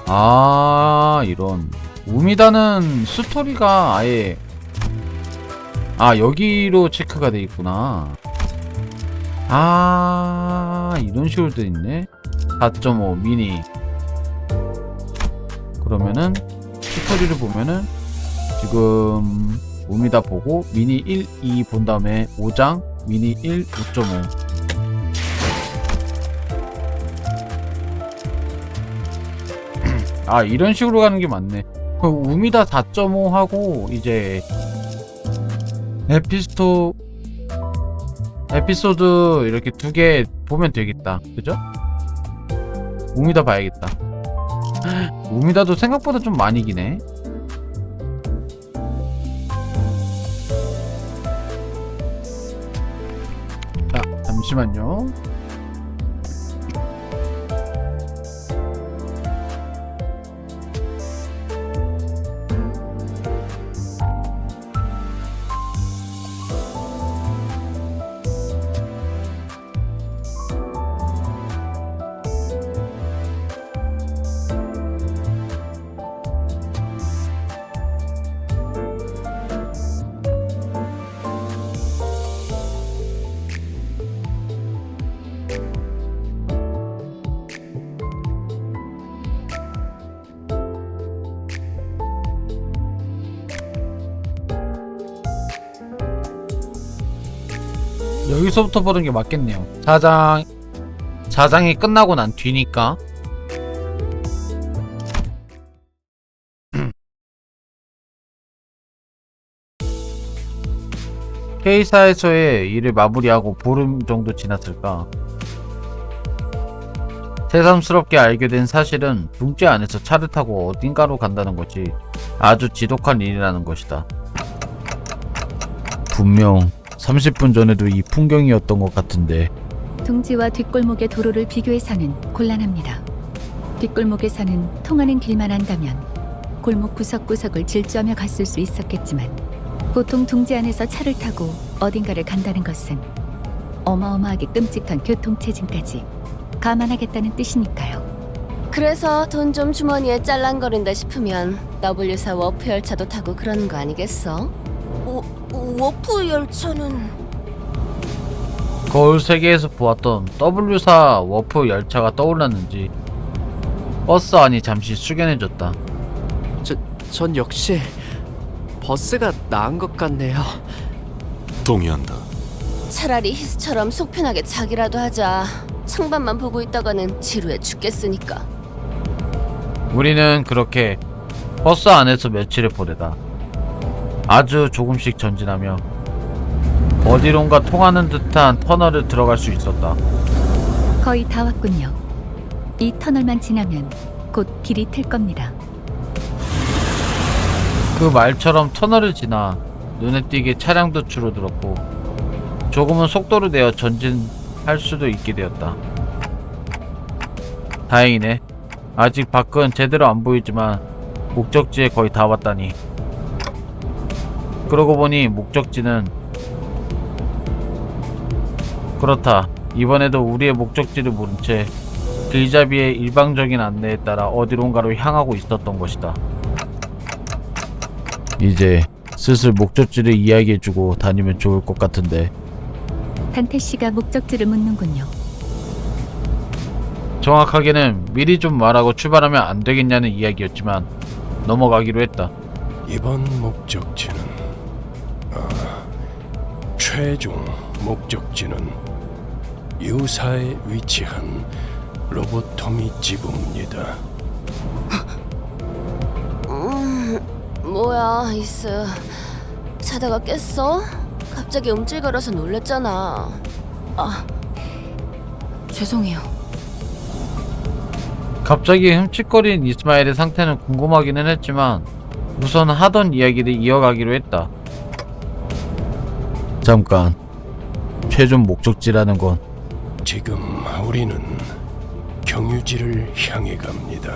아, 이런. 우미다는 스토리가 아예, 아, 여기로 체크가 돼 있구나. 아, 이런 식으로 돼 있네. 4.5 미니. 그러면은 스토리를 보면은 지금 우미다 보고 미니 1, 2 본 다음에 5장, 미니 1, 5.5. 아, 이런 식으로 가는 게 맞네. 우미다 4.5 하고 이제 에피소드 이렇게 두 개 보면 되겠다. 그죠? 우미다 봐야겠다. 우미다도 생각보다 좀 많이 기네. 자, 잠시만요. 여기서부터 보는 게 맞겠네요. 4장이 끝나고 난 뒤니까. K사에서의 일을 마무리하고 보름 정도 지났을까. 새삼스럽게 알게 된 사실은 둥지 안에서 차를 타고 어딘가로 간다는 것이 아주 지독한 일이라는 것이다. 분명 30분 전에도 이 풍경이었던 것 같은데. 둥지와 뒷골목의 도로를 비교해서는 곤란합니다. 뒷골목에서는 통하는 길만 한다면 골목 구석구석을 질주하며 갔을 수 있었겠지만 보통 둥지 안에서 차를 타고 어딘가를 간다는 것은 어마어마하게 끔찍한 교통체증까지 감안하겠다는 뜻이니까요. 그래서 돈 좀 주머니에 짤랑거린다 싶으면 W사 워프 열차도 타고 그러는 거 아니겠어? 워프 열차는... 거울 세계에서 보았던 W사 워프 열차가 떠올랐는지 버스 안이 잠시 숙연해졌다. 전 역시 버스가 나은 것 같네요. 동의한다. 차라리 히스처럼 속편하게 자기라도 하자. 창밖만 보고 있다가는 지루해 죽겠으니까. 우리는 그렇게 버스 안에서 며칠을 보내다 아주 조금씩 전진하며 어디론가 통하는 듯한 터널을 들어갈 수 있었다. 거의 다 왔군요. 이 터널만 지나면 곧 길이 틀 겁니다. 그 말처럼 터널을 지나 눈에 띄게 차량도 줄어들었고 조금은 속도를 내어 전진할 수도 있게 되었다. 다행이네. 아직 밖은 제대로 안 보이지만 목적지에 거의 다 왔다니. 그러고 보니 목적지는 그렇다. 이번에도 우리의 목적지를 모른 채 길잡이의 일방적인 안내에 따라 어디론가로 향하고 있었던 것이다. 이제 슬슬 목적지를 이야기해주고 다니면 좋을 것 같은데. 단태 씨가 목적지를 묻는군요. 정확하게는 미리 좀 말하고 출발하면 안 되겠냐는 이야기였지만 넘어가기로 했다. 이번 목적지는 최종 목적지는 유사에 위치한 로보토미 지부입니다. 뭐야 이스, 자다가 깼어? 갑자기 움찔거려서 놀랬잖아. 죄송해요. 갑자기 흠칫거린 이스마일의 상태는 궁금하기는 했지만 우선 하던 이야기를 이어가기로 했다. 잠깐, 최종 목적지라는 건 지금 우리는 경유지를 향해 갑니다.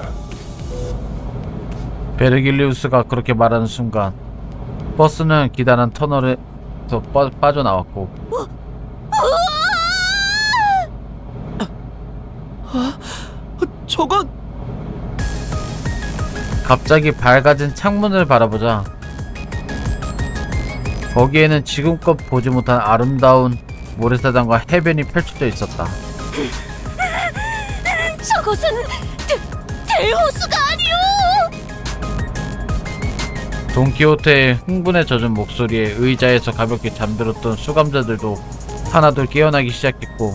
베르길리우스가 그렇게 말하는 순간 버스는 기다란 터널에서 빠져나왔고 저건 갑자기 밝아진 창문을 바라보자 거기에는 지금껏 보지 못한 아름다운 모래사장과 해변이 펼쳐져 있었다. 저것은 대호수가 아니오! 돈키호테의 흥분에 젖은 목소리에 의자에서 가볍게 잠들었던 수감자들도 하나둘 깨어나기 시작했고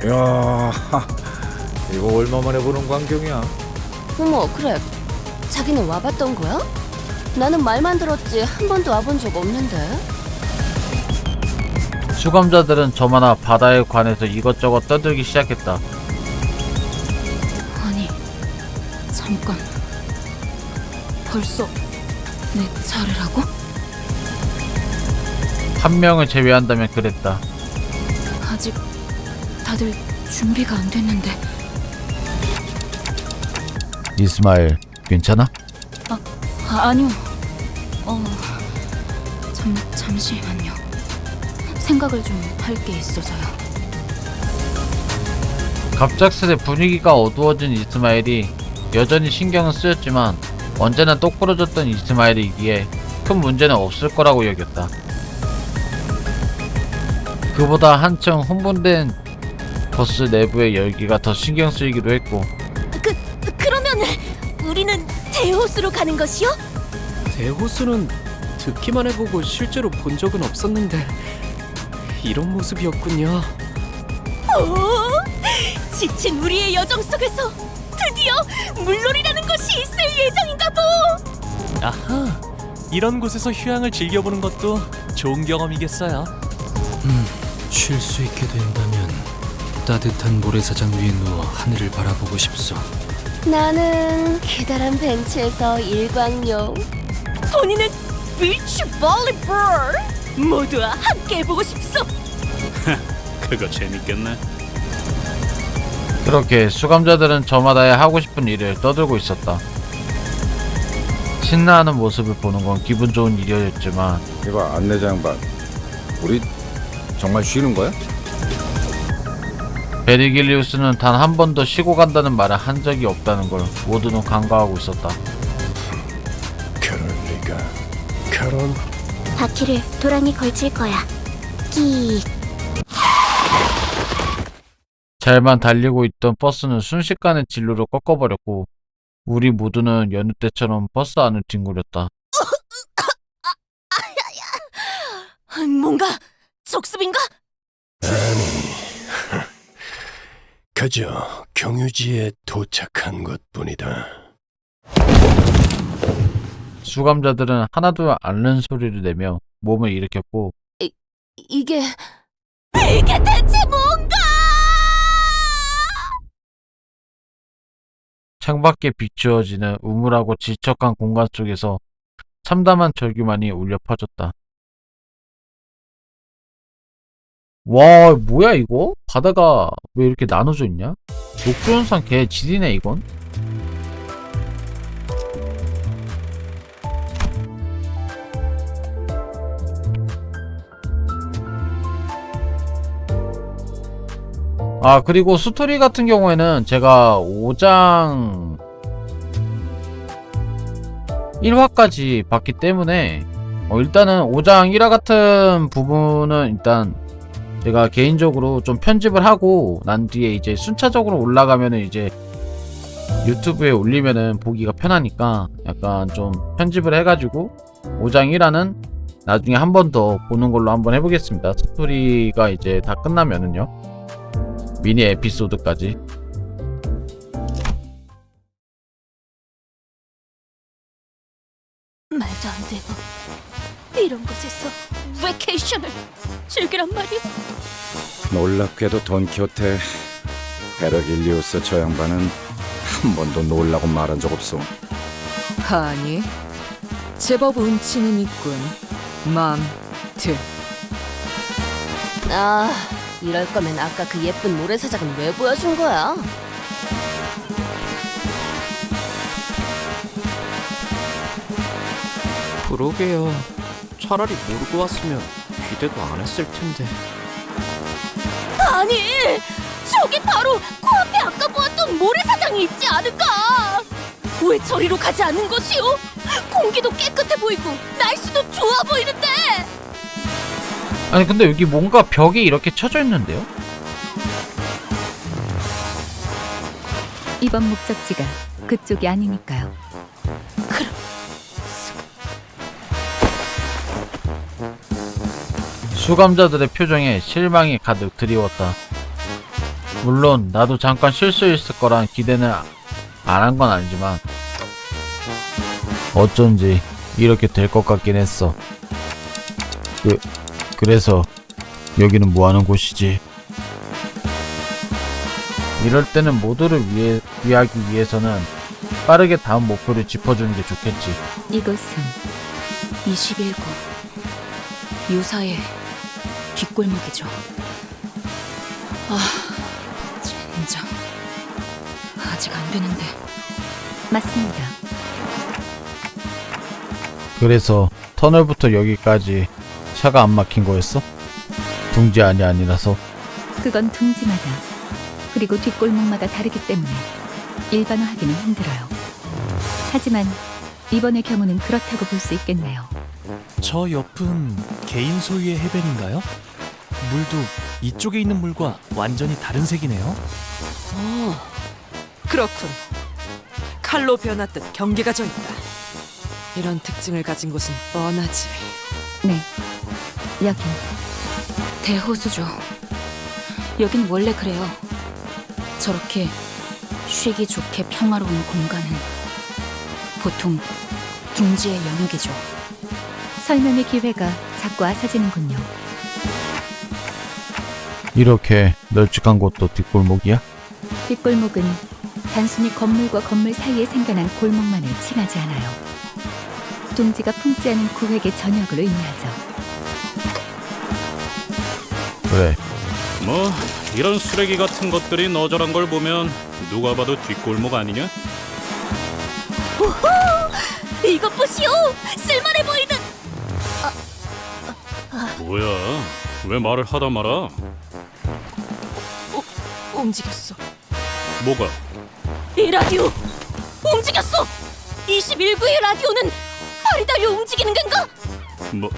야, 이거 얼마만에 보는 광경이야? 어머, 그래. 자기는 와봤던 거야? 나는 말만 들었지 한 번도 와본 적 없는데. 수감자들은 저마다 바다에 관해서 이것저것 떠들기 시작했다. 아니, 잠깐. 벌써 내 차례라고? 한 명을 제외한다면 그랬다. 아직 다들 준비가 안 됐는데. 이스마일, 괜찮아? 아니요. 잠시만요. 생각을 좀 할 게 있어서요. 갑작스레 분위기가 어두워진 이스마일이 여전히 신경은 쓰였지만 언제나 똑부러졌던 이스마일이기에 큰 문제는 없을 거라고 여겼다. 그보다 한층 흥분된 버스 내부의 열기가 더 신경 쓰이기도 했고 그러면 우리는 대호수로 가는 것이요? 대호수는 듣기만 해보고 실제로 본 적은 없었는데 이런 모습이었군요. 오, 지친 우리의 여정 속에서 드디어 물놀이라는 것이 있을 예정인가 보. 아하, 이런 곳에서 휴양을 즐겨보는 것도 좋은 경험이겠어요. 쉴 수 있게 된다면 따뜻한 모래사장 위에 누워 하늘을 바라보고 싶소. 나는 기다란 벤치에서 일광욕. 본인은 비치 볼리볼. 모두와 함께 해보고 싶소. 그거 재밌겠네. 그렇게 수감자들은 저마다의 하고 싶은 일을 떠들고 있었다. 신나하는 모습을 보는 건 기분 좋은 일이었지만 이거 안내자 양반, 우리 정말 쉬는 거야? 베리길리우스는 단 한 번도 쉬고 간다는 말을 한 적이 없다는 걸 모두는 간과하고 있었다. 그럴 리가. 결혼? 바퀴를 도랑이 걸칠 거야. 끼. 잘만 달리고 있던 버스는 순식간에 진로를 꺾어버렸고 우리 모두는 여느 때처럼 버스 안을 뒹굴렸다. 뭔가 적습인가? 아니, 그저 경유지에 도착한 것뿐이다. 수감자들은 하나도 앓는 소리를 내며 몸을 일으켰고 이게 대체 뭔가? 창밖에 비추어지는 우물하고 질척한 공간 속에서 참담한 절규만이 울려 퍼졌다. 와, 뭐야 이거? 바다가 왜 이렇게 나눠져 있냐? 녹조현상 개 지리네 이건? 아, 그리고 스토리 같은 경우에는 제가 5장 1화까지 봤기 때문에 일단은 5장 1화 같은 부분은 일단 제가 개인적으로 좀 편집을 하고 난 뒤에 이제 순차적으로 올라가면은 이제 유튜브에 올리면은 보기가 편하니까 약간 좀 편집을 해가지고 5장 1화는 나중에 한 번 더 보는 걸로 한번 해보겠습니다. 스토리가 이제 다 끝나면은요. 미니 에피소드까지. 말도 안 되고 이런 곳에서 베케이션을 즐기란 말이야? 놀랍게도 돈키호테 베르길리우스 저 양반은 한 번도 놀라고 말한 적 없어. 아니, 제법 운치는 있군. 맘트. 아, 이럴 거면 아까 그 예쁜 모래사장은 왜 보여준 거야? 그러게요. 차라리 모르고 왔으면 기대도 안 했을 텐데. 아니, 저기 바로 코앞에 아까 보았던 모래사장이 있지 않을까? 왜 저리로 가지 않는 것이오? 공기도 깨끗해 보이고 날씨도 좋아 보이는데. 아니 근데 여기 뭔가 벽이 이렇게 쳐져 있는데요? 이번 목적지가 그쪽이 아니니까요. 수감자들의 표정에 실망이 가득 드리웠다. 물론 나도 잠깐 실수했을 거란 기대는 안 한 건 아니지만 어쩐지 이렇게 될 것 같긴 했어. 그래서 여기는 뭐하는 곳이지? 이럴 때는 모두를 위하기 위해서는 빠르게 다음 목표를 짚어주는 게 좋겠지. 이곳은 21구 유사의 뒷골목이죠. 아, 젠장. 아직 안 되는데. 맞습니다. 그래서 터널부터 여기까지 차가 안 막힌 거였어? 둥지 안이 아니라서? 그건 둥지마다 그리고 뒷골목마다 다르기 때문에 일반화하기는 힘들어요. 하지만 이번의 경우는 그렇다고 볼 수 있겠네요. 저 옆은 개인 소유의 해변인가요? 물도 이쪽에 있는 물과 완전히 다른 색이네요. 그렇군. 칼로 변화듯 경계가 져 있다. 이런 특징을 가진 곳은 뻔하지. 네, 여긴 대호수죠. 여긴 원래 그래요. 저렇게 쉬기 좋게 평화로운 공간은 보통 둥지의 영역이죠. 설명의 기회가 자꾸 아사지는군요. 이렇게 널찍한 곳도 뒷골목이야? 뒷골목은 단순히 건물과 건물 사이에 생겨난 골목만을 칭하지 않아요. 둥지가 품지 않은 구획의 전역을 의미하죠. 그래. 뭐 이런 쓰레기 같은 것들이 너저란 걸 보면 누가 봐도 뒷골목 아니냐? 이것 보시오. 쓸만해 보이는. 뭐야? 왜 말을 하다 말아? 움직였어. 뭐가? 이 라디오 움직였어. 21구의 라디오는 발이 달려 움직이는 건가? 뭐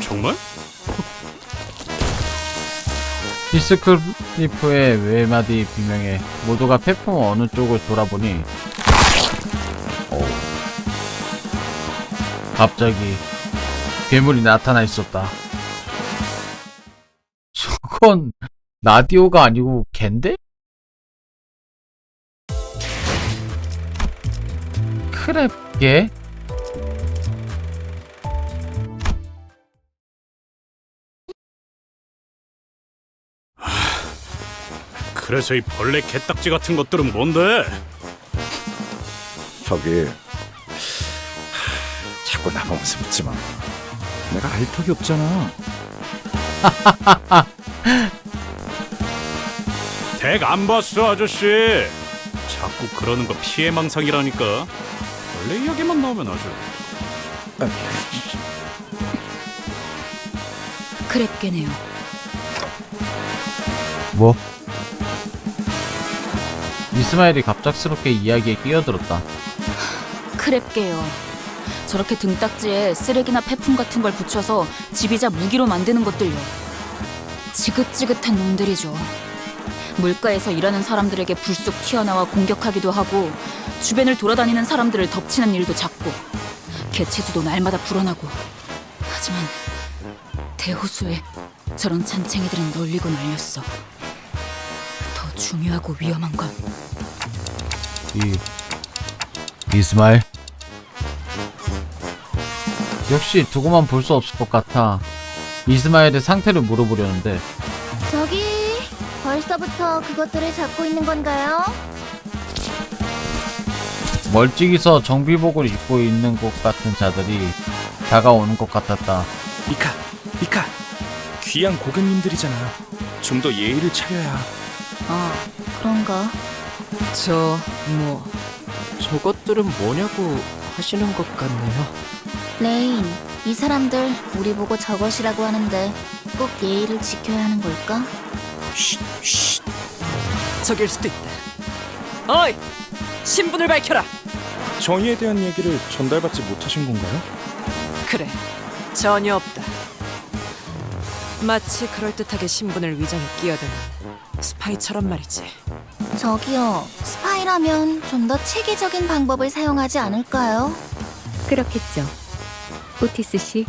정말? 히스클리프의 외마디 비명에 모두가 폐품 어느 쪽을 돌아보니 갑자기 괴물이 나타나 있었다. 저건 라디오가 아니고 걘데? 크랩개? 그래서 이 벌레 개딱지 같은 것들은 뭔데? 저기 자꾸 나보면서 묻지 마. 내가 알 턱이 없잖아. 댁 안 봤어 아저씨. 자꾸 그러는 거 피해망상이라니까. 원래 이야기만 나오면 아주. 크랩게네요. 뭐? 이스마일이 갑작스럽게 이야기에 끼어들었다. 크랩게요. 저렇게 등딱지에 쓰레기나 폐품 같은 걸 붙여서 지비자 무기로 만드는 것들요. 지긋지긋한 놈들이죠. 물가에서 일하는 사람들에게 불쑥 튀어나와 공격하기도 하고 주변을 돌아다니는 사람들을 덮치는 일도 잦고 개체수도 날마다 불어나고. 하지만 대호수에 저런 잔챙이들은 널리고 널렸어. 더 중요하고 위험한 건 이스마일? 역시 두고만 볼 수 없을 것 같아. 이스마일의 상태를 물어보려는데 저기 벌써부터 그것들을 잡고 있는 건가요? 멀찍이서 정비복을 입고 있는 것 같은 자들이 다가오는 것 같았다. 미카, 귀한 고객님들이잖아. 좀 더 예의를 차려야. 아, 그런가? 저것들은 뭐냐고 하시는 것 같네요. 레인, 이 사람들 우리 보고 저것이라고 하는데 꼭 예의를 지켜야 하는 걸까? 저길 수도 있다. 어이, 신분을 밝혀라. 정의에 대한 얘기를 전달받지 못하신 건가요? 그래, 전혀 없다. 마치 그럴듯하게 신분을 위장에 끼어드는 스파이처럼 말이지. 저기요, 스파이라면 좀 더 체계적인 방법을 사용하지 않을까요? 그렇겠죠. 오티스 씨,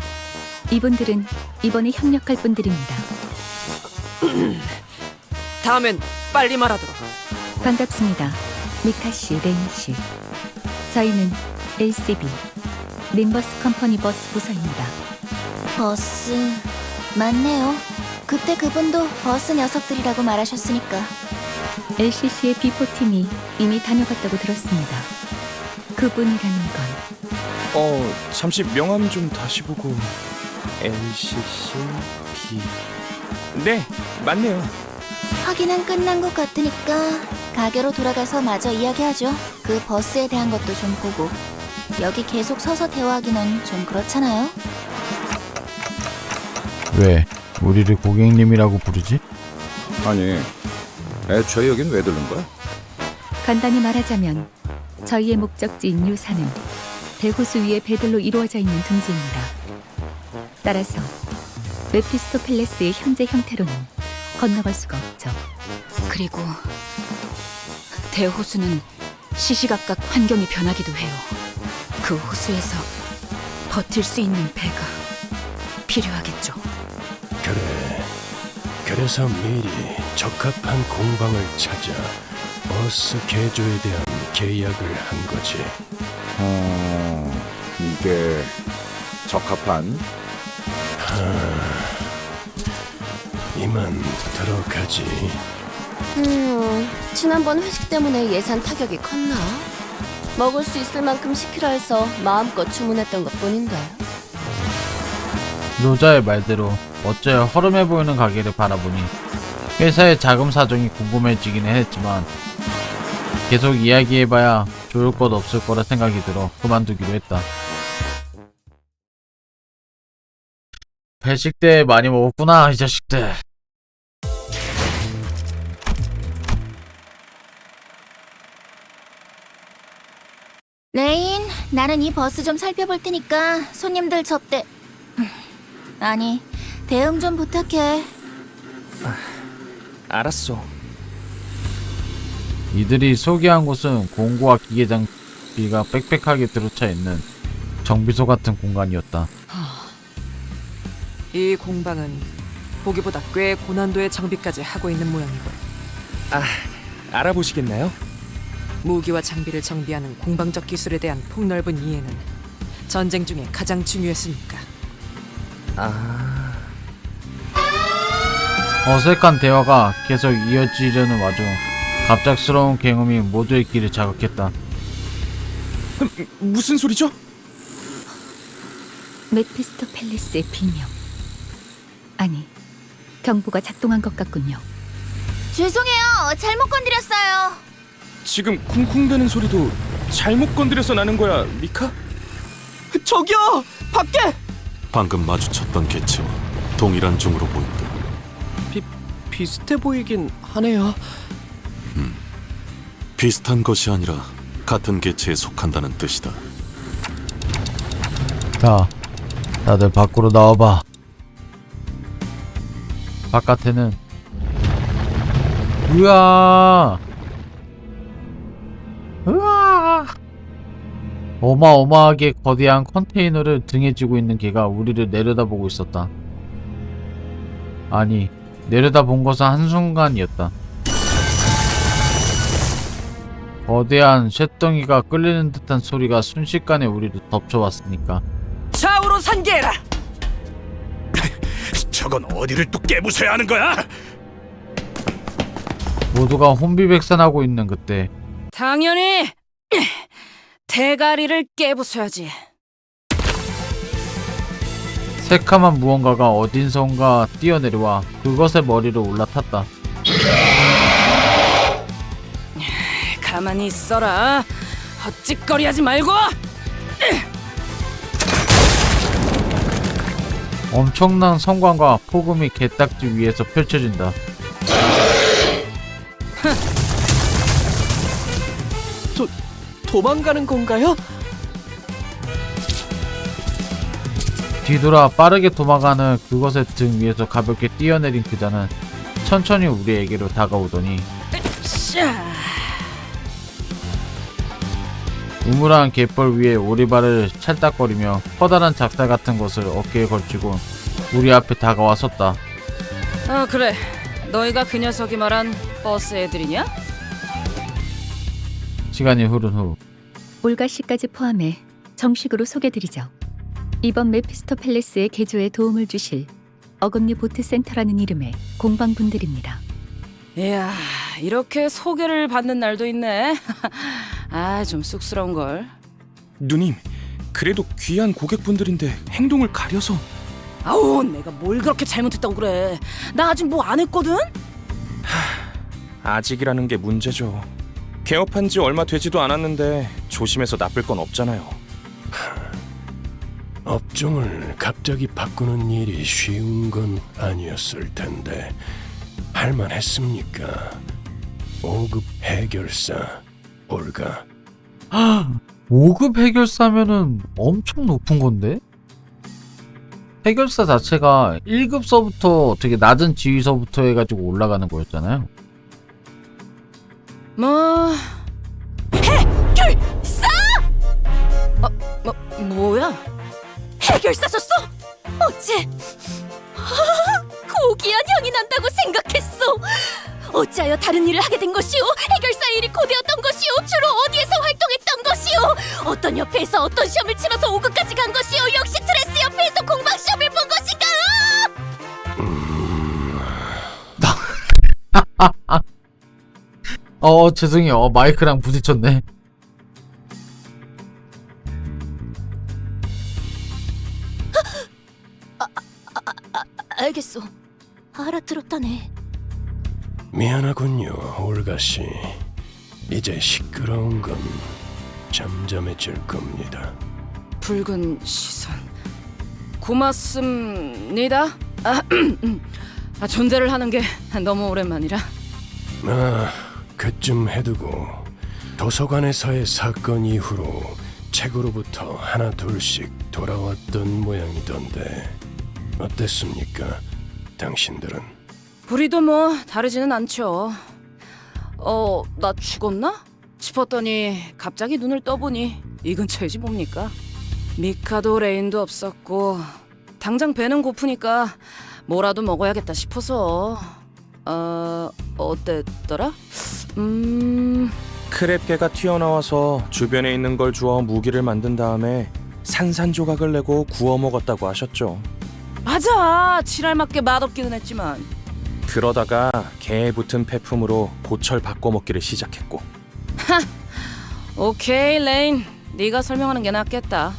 이분들은 이번에 협력할 분들입니다. 다음엔 빨리 말하도록. 반갑습니다. 미카 씨, 레인 씨. 저희는 LCB, 림버스 컴퍼니 버스 부서입니다. 버스 맞네요. 그때 그분도 버스 녀석들이라고 말하셨으니까. LCC의 B4팀이 이미 다녀갔다고 들었습니다. 그분이라는 건 잠시 명함 좀 다시 보고. LCC B. 네, 맞네요. 확인은 끝난 것 같으니까 가게로 돌아가서 마저 이야기하죠. 그 버스에 대한 것도 좀 보고. 여기 계속 서서 대화하기는 좀 그렇잖아요. 왜 우리를 고객님이라고 부르지? 아니, 애초에 여긴 왜 들른 거야? 간단히 말하자면 저희의 목적지인 유사는 대호수 위의 배들로 이루어져 있는 둥지입니다. 따라서 메피스토펠레스의 현재 형태로는 건너갈 수가 없죠. 그리고 대호수는 시시각각 환경이 변하기도 해요. 그 호수에서 버틸 수 있는 배가 필요하겠죠. 그래. 그래서 미리 적합한 공방을 찾아 버스 개조에 대한 계약을 한 거지. 이게 적합한? 이만 들어가지. 지난번 회식 때문에 예산 타격이 컸나? 먹을 수 있을 만큼 시키라 해서 마음껏 주문했던 것뿐인데. 노자의 말대로 어째 허름해 보이는 가게를 바라보니 회사의 자금 사정이 궁금해지기는 했지만 계속 이야기해봐야 좋을 것 없을 거라 생각이 들어 그만두기로 했다. 회식 때 많이 먹었구나 이 자식들. 레인, 나는 이 버스 좀 살펴볼 테니까 손님들 접대. 아니, 대응 좀 부탁해. 알았어. 이들이 소개한 곳은 공구와 기계 장비가 빽빽하게 들어차 있는 정비소 같은 공간이었다. 이 공방은 보기보다 꽤 고난도의 장비까지 하고 있는 모양이군. 알아보시겠나요? 무기와 장비를 정비하는 공방적 기술에 대한 폭넓은 이해는 전쟁 중에 가장 중요했으니까. 어색한 대화가 계속 이어지려는 와중 갑작스러운 굉음이 모두의 귀를 자극했다. 무슨 소리죠? 메피스토펠레스의 비명. 아니, 경보가 작동한 것 같군요. 죄송해요. 잘못 건드렸어요. 지금 쿵쿵대는 소리도 잘못 건드려서 나는 거야, 미카? 저기요! 밖에! 방금 마주쳤던 개체와 동일한 종으로 보인다. 비슷해 보이긴 하네요. 비슷한 것이 아니라 같은 개체에 속한다는 뜻이다. 자, 다들 밖으로 나와봐. 바깥에는 으아 어마어마하게 거대한 컨테이너를 등에 지고 있는 개가 우리를 내려다보고 있었다. 아니, 내려다본 것은 한순간이었다. 거대한 쇳덩이가 끌리는 듯한 소리가 순식간에 우리를 덮쳐왔으니까. 좌우로 산계해라! 저건 어디를 또 깨부숴야 하는 거야? 모두가 혼비백산하고 있는 그때 당연히 대가리를 깨부숴야지. 새카만 무언가가 어딘선가 뛰어내려와 그것의 머리를 올라탔다. 가만히 있어라. 헛짓거리하지 말고. 엄청난 성광과 폭음이 개딱지 위에서 펼쳐진다. 도망가는 건가요? 뒤돌아 빠르게 도망가는 그것의 등 위에서 가볍게 뛰어내린 그자는 천천히 우리에게로 다가오더니 우물한 갯벌 위에 오리발을 찰딱거리며 커다란 작살 같은 것을 어깨에 걸치고 우리 앞에 다가와 섰다. 아 그래, 너희가 그 녀석이 말한 버스 애들이냐? 시간이 흐른 후 올가 씨까지 포함해 정식으로 소개드리죠. 이번 메피스토 팰리스의 개조에 도움을 주실 어금니 보트 센터라는 이름의 공방분들입니다. 이야, 이렇게 소개를 받는 날도 있네. 아, 좀 쑥스러운걸. 누님, 그래도 귀한 고객분들인데 행동을 가려서. 아우, 내가 뭘 그렇게 잘못했다고 그래. 나 아직 뭐 안 했거든? 아직이라는 게 문제죠. 개업한 지 얼마 되지도 않았는데 조심해서 나쁠 건 없잖아요. 업종을 갑자기 바꾸는 일이 쉬운 건 아니었을 텐데 할만했습니까? 5급 해결사 올가. 5급 해결사면은 엄청 높은 건데? 해결사 자체가 1급서부터 되게 낮은 지휘서부터 해가지고 올라가는 거였잖아요. 뭐... 해결사! 뭐야? 해결사 줬어? 어째 고귀한 향이 난다고 생각했어. 어찌하여 다른 일을 하게 된 것이오? 해결사 일이 고되었던 것이오? 주로 어디에서 활동했던 것이오? 어떤 협회에서 어떤 시험을 치러서 5급까지 간 것이오? 역시 트레스 협회에서 공방 시험을 본 것인가? 죄송해요. 마이크랑 부딪혔네. 알겠소. 알아들었다네. 미안하군요, 올가씨. 이제 시끄러운 건 잠잠해질 겁니다. 붉은 시선. 고맙습니다. 존대를 하는 게 너무 오랜만이라. 그쯤 해두고 도서관에서의 사건 이후로 책으로부터 하나 둘씩 돌아왔던 모양이던데 어땠습니까, 당신들은? 우리도 뭐 다르지는 않죠. 나 죽었나? 싶었더니 갑자기 눈을 떠보니 이 근처이지 뭡니까? 미카도 레인도 없었고 당장 배는 고프니까 뭐라도 먹어야겠다 싶어서 어땠더라? 크랩개가 튀어나와서 주변에 있는 걸 주워 무기를 만든 다음에 산산조각을 내고 구워 먹었다고 하셨죠. 맞아, 칠할맞게 맛없기는 했지만 그러다가 개에 붙은 폐품으로 고철 바꿔 먹기를 시작했고. 오케이 레인, 네가 설명하는 게 낫겠다.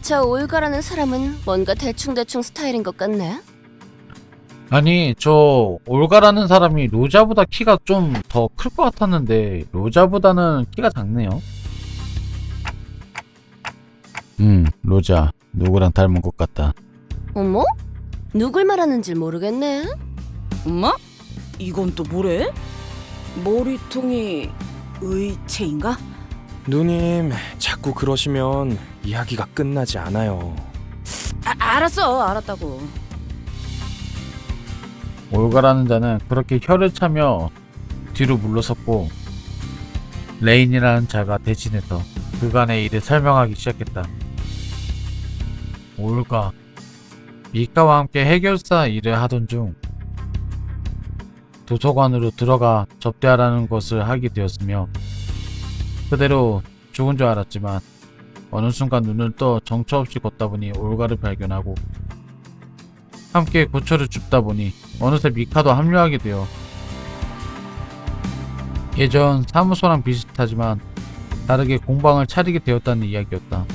저 올가라는 사람은 뭔가 대충대충 스타일인 것 같네. 아니, 저 올가라는 사람이 로자보다 키가 좀 더 클 것 같았는데 로자보다는 키가 작네요. 로자 누구랑 닮은 것 같다. 어머? 누굴 말하는지 모르겠네. 엄마? 이건 또 뭐래? 머리통이 의체인가? 누님, 자꾸 그러시면 이야기가 끝나지 않아요. 알았어, 알았다고. 올가라는 자는 그렇게 혀를 차며 뒤로 물러섰고 레인이라는 자가 대신해서 그간의 일을 설명하기 시작했다. 올가, 미카와 함께 해결사 일을 하던 중 도서관으로 들어가 접대하라는 것을 하게 되었으며 그대로 죽은 줄 알았지만 어느 순간 눈을 떠 정처 없이 걷다 보니 올가를 발견하고 함께 고철을 줍다 보니 어느새 미카도 합류하게 되어 예전 사무소랑 비슷하지만 다르게 공방을 차리게 되었다는 이야기였다.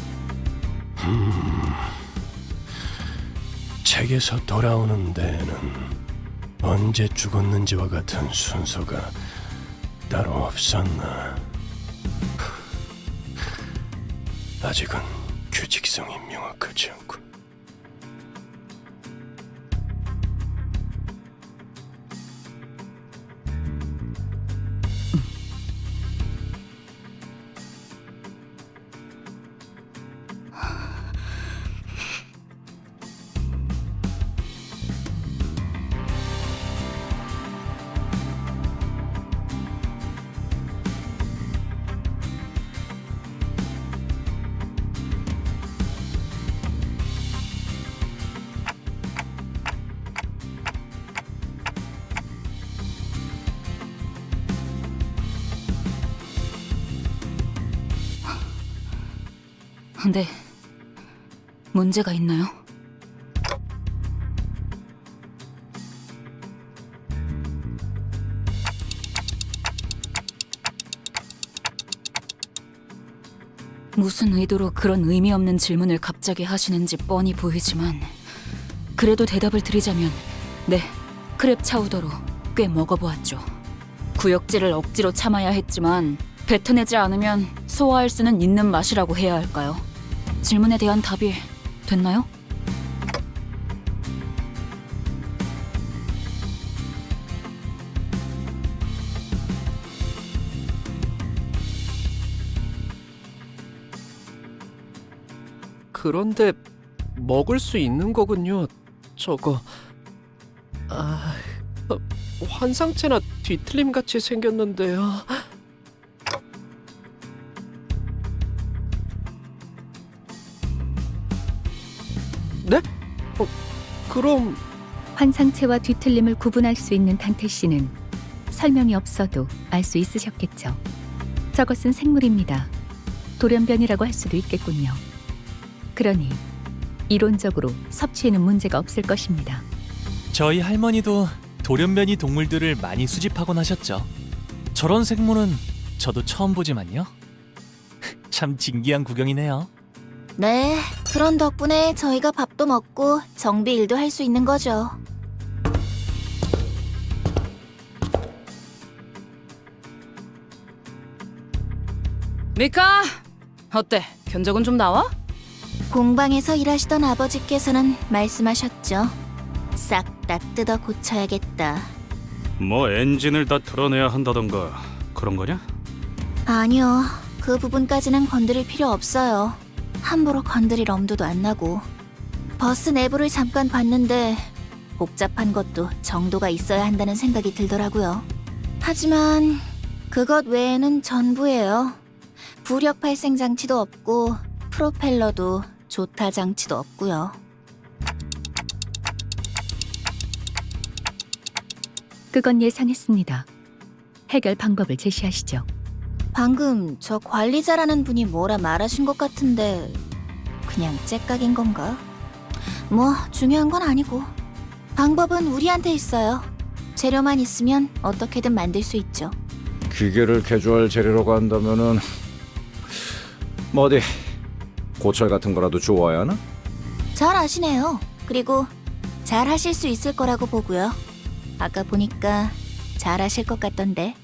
책에서 돌아오는 데에는 언제 죽었는지와 같은 순서가 따로 없었나. 아직은 규칙성이 명확하지 않군. 근데 문제가 있나요? 무슨 의도로 그런 의미 없는 질문을 갑자기 하시는지 뻔히 보이지만 그래도 대답을 드리자면 네, 크랩 차우더로 꽤 먹어보았죠. 구역질을 억지로 참아야 했지만 뱉어내지 않으면 소화할 수는 있는 맛이라고 해야 할까요? 질문에 대한 답이 됐나요? 그런데 먹을 수 있는 거군요. 저거. 환상체나 뒤틀림 같이 생겼는데요. 네? 그럼 환상체와 뒤틀림을 구분할 수 있는 단테 씨는 설명이 없어도 알 수 있으셨겠죠. 저것은 생물입니다. 돌연변이라고 할 수도 있겠군요. 그러니 이론적으로 섭취에는 문제가 없을 것입니다. 저희 할머니도 돌연변이 동물들을 많이 수집하곤 하셨죠. 저런 생물은 저도 처음 보지만요. 참 진기한 구경이네요. 네, 그런 덕분에 저희가 밥도 먹고 정비 일도 할 수 있는 거죠. 미카! 어때? 견적은 좀 나와? 공방에서 일하시던 아버지께서는 말씀하셨죠. 싹 다 뜯어 고쳐야겠다. 뭐 엔진을 다 털어내야 한다던가 그런 거냐? 아니요, 그 부분까지는 건드릴 필요 없어요. 함부로 건드릴 엄두도 안 나고. 버스 내부를 잠깐 봤는데 복잡한 것도 정도가 있어야 한다는 생각이 들더라고요. 하지만 그것 외에는 전부예요. 부력 발생 장치도 없고 프로펠러도 조타 장치도 없고요. 그건 예상했습니다. 해결 방법을 제시하시죠. 방금 저 관리자라는 분이 뭐라 말하신 것 같은데 그냥 째깍인 건가? 뭐 중요한 건 아니고 방법은 우리한테 있어요. 재료만 있으면 어떻게든 만들 수 있죠. 기계를 개조할 재료라고 한다면은 뭐 어디 고철 같은 거라도 주워야 하나? 잘 아시네요. 그리고 잘 하실 수 있을 거라고 보고요. 아까 보니까 잘 하실 것 같던데.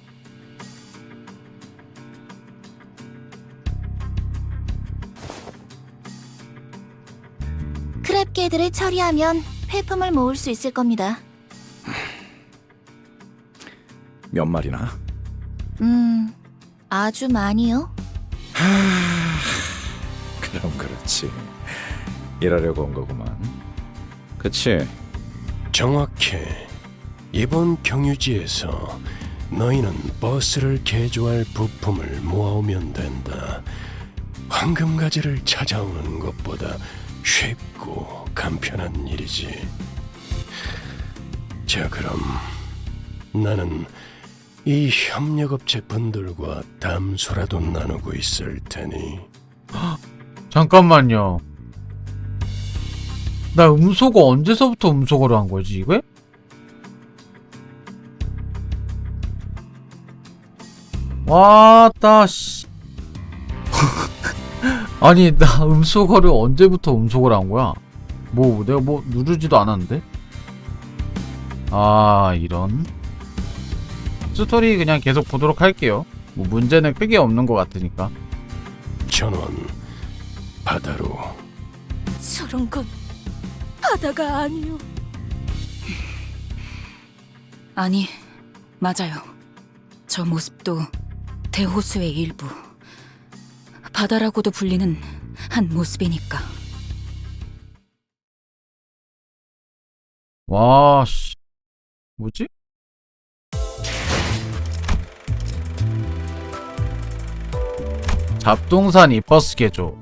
크랩개들을 처리하면 폐품을 모을 수 있을 겁니다. 몇 마리나? 아주 많이요? 그럼 그렇지. 일하려고 온 거구만. 그치? 정확해. 이번 경유지에서 너희는 버스를 개조할 부품을 모아오면 된다. 황금가지를 찾아오는 것보다 쉽고 간편한 일이지. 자, 그럼 나는 이 협력업체 분들과 담소라도 나누고 있을 테니. 잠깐만요. 나 음소거 언제서부터 음소거를 한 거지 이거? 와따 씨. 아니 나 음소거를 언제부터 음소거를 한 거야? 뭐 내가 뭐 누르지도 않았는데? 아 이런. 스토리 그냥 계속 보도록 할게요. 뭐 문제는 크게 없는 것 같으니까. 전원 바다로. 저런 건 바다가 아니요. 아니, 맞아요. 저 모습도 대호수의 일부. 바다라고도 불리는 한 모습이니까. 와, 씨. 뭐지? 잡동산 이버스 개조.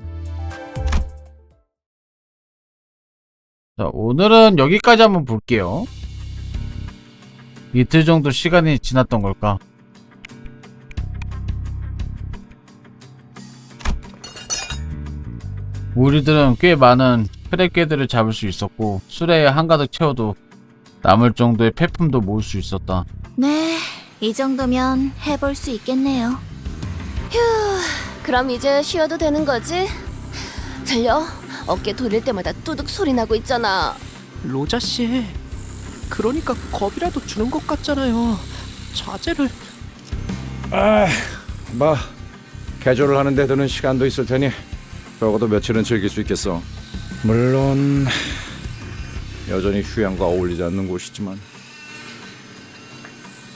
자, 오늘은 여기까지 한번 볼게요. 이틀 정도 시간이 지났던 걸까? 우리들은 꽤 많은 크랩개들을 잡을 수 있었고 수레에 한가득 채워도 남을 정도의 폐품도 모을 수 있었다. 네, 이 정도면 해볼 수 있겠네요. 휴, 그럼 이제 쉬어도 되는 거지? 들려? 어깨 돌릴 때마다 뚜둑 소리 나고 있잖아. 로자 씨, 그러니까 겁이라도 주는 것 같잖아요. 자제를. 뭐 개조를 하는 데 드는 시간도 있을 테니 적어도 며칠은 즐길 수 있겠어. 물론 여전히 휴양과 어울리지 않는 곳이지만.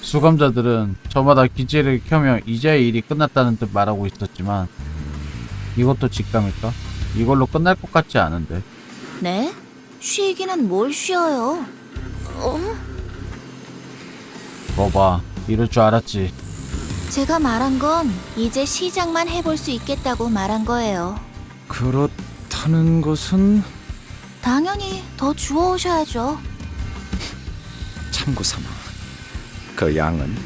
수감자들은 저마다 기지를 켜며 이제야 일이 끝났다는 듯 말하고 있었지만 이것도 직감일까? 이걸로 끝날 것 같지 않은데. 네? 쉬기는 뭘 쉬어요? 거봐, 이럴 줄 알았지. 제가 말한 건 이제 시작만 해볼 수 있겠다고 말한 거예요. 그렇다는 것은 당연히 더 주워오셔야죠. 참고 삼아. 그 양은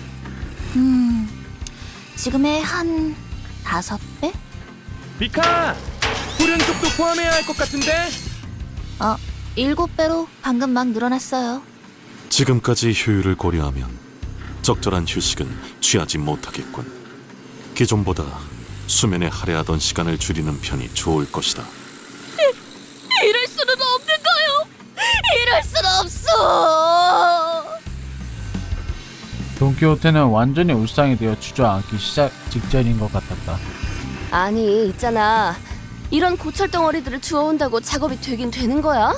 지금의 한 5배? 비카! 후륜속도 포함해야 할 것 같은데? 7배로 방금 막 늘어났어요. 지금까지 효율을 고려하면 적절한 휴식은 취하지 못하겠군. 기존보다 수면에 할애하던 시간을 줄이는 편이 좋을 것이다. 이럴 수는 없는 거요. 이럴 순 없어. 돈키호테는 완전히 울상이 되어 주저앉기 시작 직전인 것 같았다. 아니, 있잖아. 이런 고철 덩어리들을 주워온다고 작업이 되긴 되는 거야?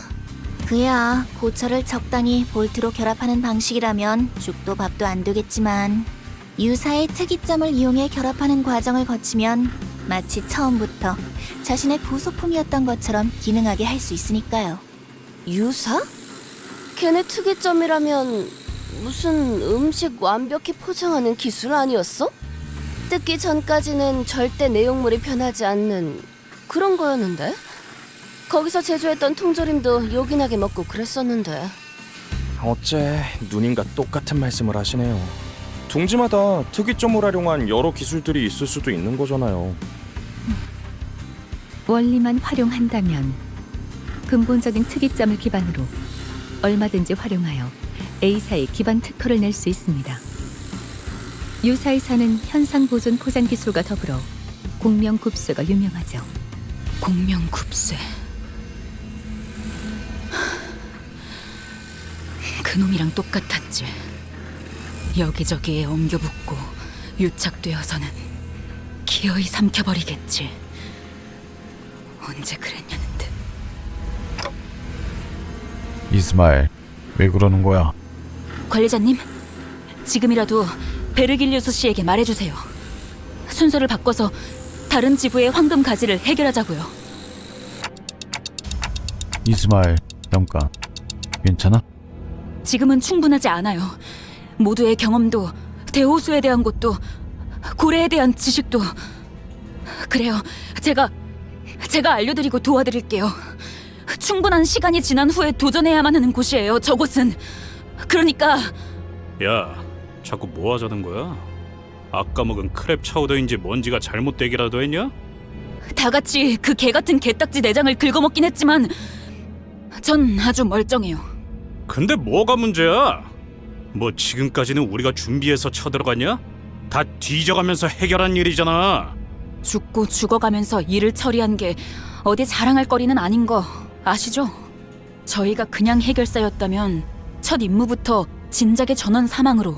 그야 고철을 적당히 볼트로 결합하는 방식이라면 죽도 밥도 안 되겠지만 유사의 특이점을 이용해 결합하는 과정을 거치면 마치 처음부터 자신의 부속품이었던 것처럼 기능하게 할 수 있으니까요. 유사? 걔네 특이점이라면 무슨 음식 완벽히 포장하는 기술 아니었어? 뜯기 전까지는 절대 내용물이 변하지 않는 그런 거였는데? 거기서 제조했던 통조림도 요긴하게 먹고 그랬었는데. 어째 누님과 똑같은 말씀을 하시네요. 둥지마다 특이점을 활용한 여러 기술들이 있을 수도 있는 거잖아요. 원리만 활용한다면 근본적인 특이점을 기반으로 얼마든지 활용하여 A사의 기반 특허를 낼 수 있습니다. 유사에서는 현상보존 포장 기술과 더불어 공명굽쇠가 유명하죠. 공명굽쇠. 그놈이랑 똑같았지. 여기저기에 엉겨붙고 유착되어서는 기어이 삼켜버리겠지. 언제 그랬냐는 듯. 이스마엘, 왜 그러는 거야? 관리자님, 지금이라도 베르길리우스 씨에게 말해주세요. 순서를 바꿔서 다른 지부의 황금 가지를 해결하자고요. 이스마엘, 잠깐. 괜찮아? 지금은 충분하지 않아요. 모두의 경험도, 대호수에 대한 것도, 고래에 대한 지식도. 그래요. 제가 알려드리고 도와드릴게요. 충분한 시간이 지난 후에 도전해야만 하는 곳이에요. 저곳은. 그러니까. 야, 자꾸 뭐 하자는 거야? 아까 먹은 크랩 차우더인지 뭔지가 잘못되기라도 했냐? 다 같이 그 개 같은 개딱지 내장을 긁어먹긴 했지만 전 아주 멀쩡해요. 근데 뭐가 문제야? 뭐 지금까지는 우리가 준비해서 쳐들어갔냐? 다 뒤져가면서 해결한 일이잖아. 죽고 죽어가면서 일을 처리한 게 어디 자랑할 거리는 아닌 거 아시죠? 저희가 그냥 해결사였다면 첫 임무부터 진작의 전원 사망으로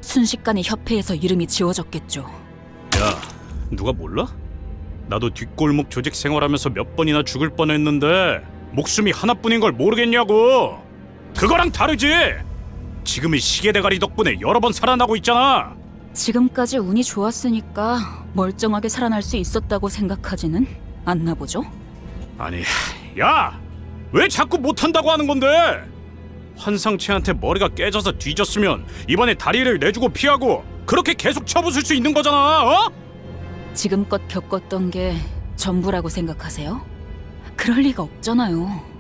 순식간에 협회에서 이름이 지워졌겠죠. 야, 누가 몰라? 나도 뒷골목 조직 생활하면서 몇 번이나 죽을 뻔했는데 목숨이 하나뿐인 걸 모르겠냐고. 그거랑 다르지. 지금의 시계 대가리 덕분에 여러 번 살아나고 있잖아. 지금까지 운이 좋았으니까 멀쩡하게 살아날 수 있었다고 생각하지는 않나 보죠? 아니, 야! 왜 자꾸 못한다고 하는 건데? 환상체한테 머리가 깨져서 뒤졌으면 이번에 다리를 내주고 피하고 그렇게 계속 쳐부술 수 있는 거잖아, 어? 지금껏 겪었던 게 전부라고 생각하세요? 그럴 리가 없잖아요.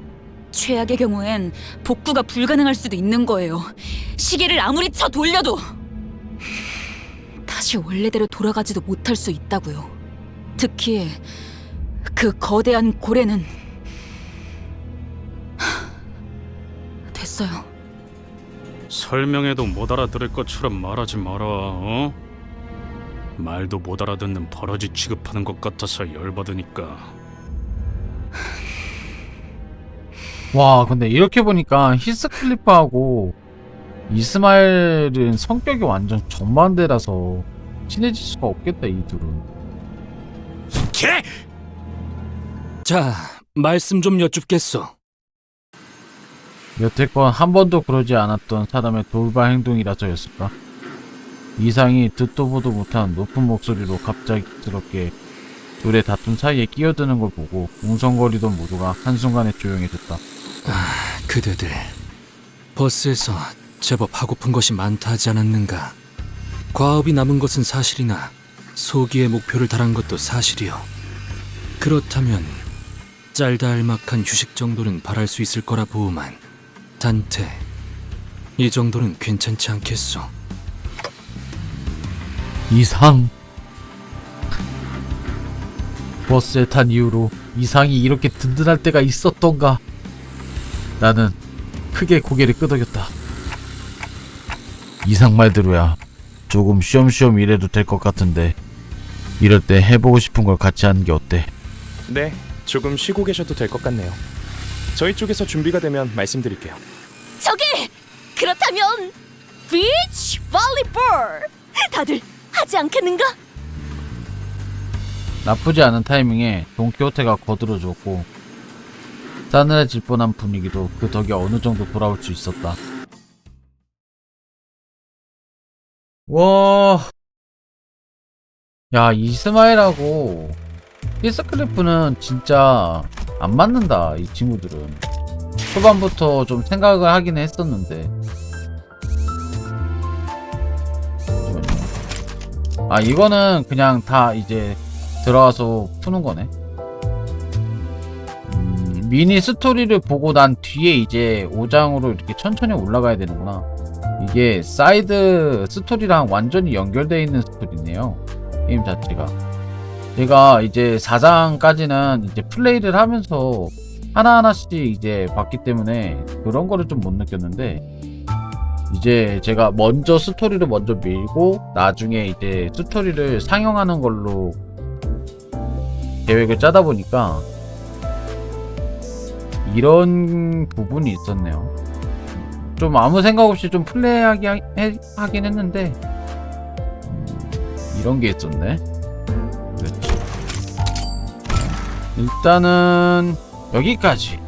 최악의 경우엔 복구가 불가능할 수도 있는 거예요. 시계를 아무리 쳐 돌려도 다시 원래대로 돌아가지도 못할 수 있다고요. 특히 그 거대한 고래는 됐어요. 설명해도 못 알아들을 것처럼 말하지 마라. 어? 말도 못 알아듣는 버러지 취급하는 것 같아서 열받으니까. 와, 근데 이렇게 보니까 히스클리프하고 이스마엘은 성격이 완전 정반대라서 친해질 수가 없겠다, 이 둘은. 개! 자, 말씀 좀 여쭙겠소. 여태껏 한 번도 그러지 않았던 사람의 돌발 행동이라서였을까? 이상이 듣도 보도 못한 높은 목소리로 갑작스럽게 둘의 다툼 사이에 끼어드는 걸 보고 웅성거리던 모두가 한순간에 조용해졌다. 그대들 버스에서 제법 하고픈 것이 많다 하지 않았는가? 과업이 남은 것은 사실이나 소기의 목표를 달한 것도 사실이요. 그렇다면 짤다알막한 휴식 정도는 바랄 수 있을 거라 보우만 단테, 이 정도는 괜찮지 않겠소? 이상. 버스에 탄 이후로 이상이 이렇게 든든할 때가 있었던가? 나는 크게 고개를 끄덕였다. 이상 말대로야. 조금 쉬엄쉬엄 일해도 될 것 같은데 이럴 때 해보고 싶은 걸 같이 하는 게 어때? 네, 조금 쉬고 계셔도 될 것 같네요. 저희 쪽에서 준비가 되면 말씀드릴게요. 저기! 그렇다면 비치 볼리볼! 다들 하지 않겠는가? 나쁘지 않은 타이밍에 돈키호테가 거들어줬고 싸늘해질 뻔한 분위기도 그 덕에 어느 정도 돌아올 수 있었다. 와, 야, 이스마일하고 히스클리프는 진짜 안 맞는다. 이 친구들은 초반부터 좀 생각을 하긴 했었는데. 아, 이거는 그냥 다 이제 들어와서 푸는 거네. 미니 스토리를 보고 난 뒤에 이제 5장으로 이렇게 천천히 올라가야 되는구나. 이게 사이드 스토리랑 완전히 연결되어 있는 스토리네요, 게임 자체가. 제가 이제 4장까지는 이제 플레이를 하면서 하나하나씩 이제 봤기 때문에 그런 거를 좀 못 느꼈는데, 이제 제가 먼저 스토리를 먼저 밀고 나중에 이제 스토리를 상영하는 걸로 계획을 짜다 보니까 이런 부분이 있었네요. 좀 아무 생각 없이 좀 플레이하긴 했는데 이런 게 있었네. 그렇지. 일단은 여기까지.